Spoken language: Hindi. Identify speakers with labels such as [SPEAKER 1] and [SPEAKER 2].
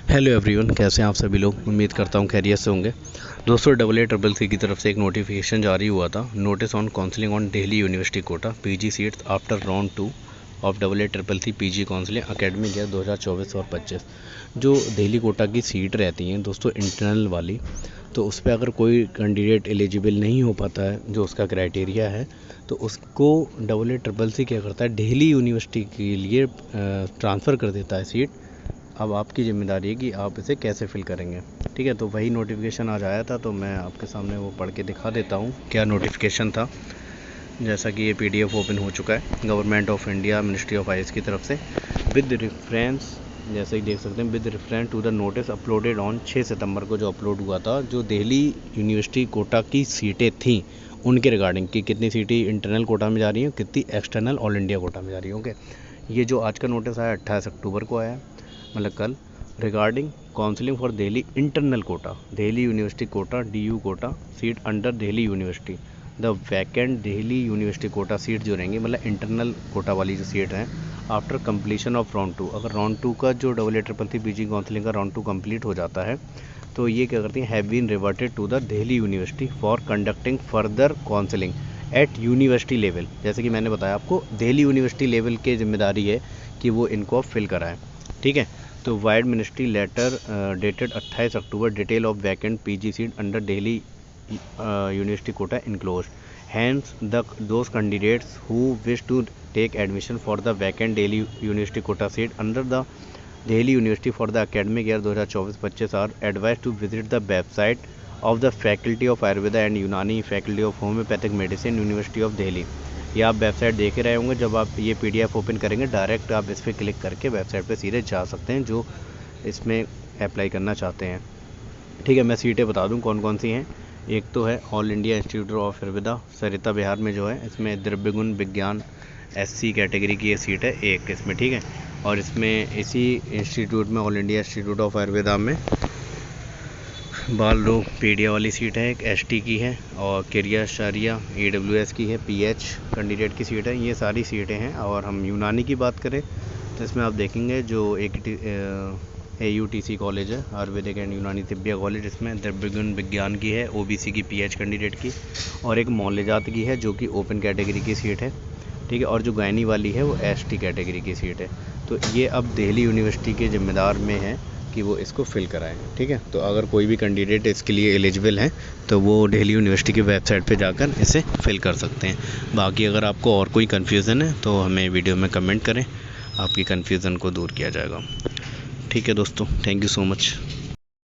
[SPEAKER 1] हेलो एवरीवन, कैसे हैं आप सभी लोग। उम्मीद करता हूं खैरियत से होंगे। दोस्तों, AA CCC की तरफ से एक नोटिफिकेशन जारी हुआ था, notice on counselling on Delhi university quota PG seats after round 2 of AA CCC PG counselling academic year 2024 और 25। जो दिल्ली कोटा की सीट रहती हैं दोस्तों, इंटरनल वाली, तो उस पर अगर कोई कैंडिडेट एलिजिबल नहीं हो पाता है, जो उसका क्राइटेरिया है, तो उसको AA CCC क्या करता है, दिल्ली यूनिवर्सिटी के लिए ट्रांसफ़र कर देता है सीट। अब आपकी ज़िम्मेदारी है कि आप इसे कैसे फिल करेंगे। ठीक है, तो वही नोटिफिकेशन आज आया था, तो मैं आपके सामने वो पढ़ के दिखा देता हूँ क्या नोटिफिकेशन था। जैसा कि ये PDF ओपन हो चुका है government of India ministry of हाइज की तरफ से, विद रेफरेंस, जैसे कि देख सकते हैं, with reference to the notice uploaded on 6 सितंबर को जो अपलोड हुआ था, जो दिल्ली यूनिवर्सिटी कोटा की सीटें थीं उनके रिगार्डिंग कि कितनी सीटें इंटरनल कोटा में जा रही हैं, कितनी एक्सटर्नल ऑल इंडिया कोटा में जा रही हैं। ओके, ये जो आज का नोटिस आया 28 अक्टूबर को आया, मतलब कल, regarding counselling for Delhi internal quota, Delhi university quota DU quota seat under Delhi university, the vacant Delhi university quota seat जो रहेंगी, मतलब इंटरनल कोटा वाली जो सीट हैं, आफ्टर कंप्लीशन ऑफ राउंड 2। अगर राउंड 2 का जो AA CCC पीजी काउंसलिंग का राउंड 2 कंप्लीट हो जाता है, तो ये क्या करती हैं, have been reverted to the Delhi university for conducting further counselling at university level. जैसे कि मैंने बताया आपको, दिल्ली यूनिवर्सिटी लेवल की जिम्मेदारी है कि वो इनको फिल कराएं। ठीक है, तो vide ministry letter dated 28 October, detail of vacant PG seat under Delhi university quota enclose, hence those candidates who wish to take admission for the vacant Delhi university quota seat under the Delhi university for the academic year 2024-25 are advised to visit the website of the Faculty of Ayurveda and Unani, Faculty of Homeopathic Medicine, University of Delhi. ये आप वेबसाइट देख ही रहे होंगे, जब आप ये PDF ओपन करेंगे डायरेक्ट आप इस पर क्लिक करके वेबसाइट पे सीधे जा सकते हैं जो इसमें अप्लाई करना चाहते हैं। ठीक है, मैं सीटें बता दूं कौन कौन सी हैं। एक तो है All India Institute of Ayurveda, Sarita Vihar में जो है, इसमें द्रव्यगुण विज्ञान SC कैटेगरी की ये सीट है एक इसमें। ठीक है, और इसमें इसी इंस्टीट्यूट में, all India Institute of Ayurveda में, बाल रोग पीडिया वाली सीट है, एक ST की है, और क्रिया शारिया AWS की है, PH कैंडिडेट की सीट है। ये सारी सीटें हैं। और हम यूनानी की बात करें तो इसमें आप देखेंगे जो एक AUTC कॉलेज है, आयुर्वेदिक एंड यूनानी तिब्बिया कॉलेज, इसमें द्रव्यगुण विज्ञान की है, OBC की PH कैंडिडेट की, और एक मौलजात की है जो कि ओपन कैटेगरी की सीट है। ठीक है, और जो गायनी वाली है वो ST कैटेगरी की सीट है। तो ये अब दिल्ली यूनिवर्सिटी के ज़िम्मेदार में है कि वो इसको फिल कराएं। ठीक है, तो अगर कोई भी कैंडिडेट इसके लिए एलिजिबल है तो वो दिल्ली यूनिवर्सिटी की वेबसाइट पे जाकर इसे फिल कर सकते हैं। बाकी अगर आपको और कोई कन्फ्यूज़न है तो हमें वीडियो में कमेंट करें, आपकी कन्फ्यूज़न को दूर किया जाएगा। ठीक है दोस्तों, थैंक यू सो मच।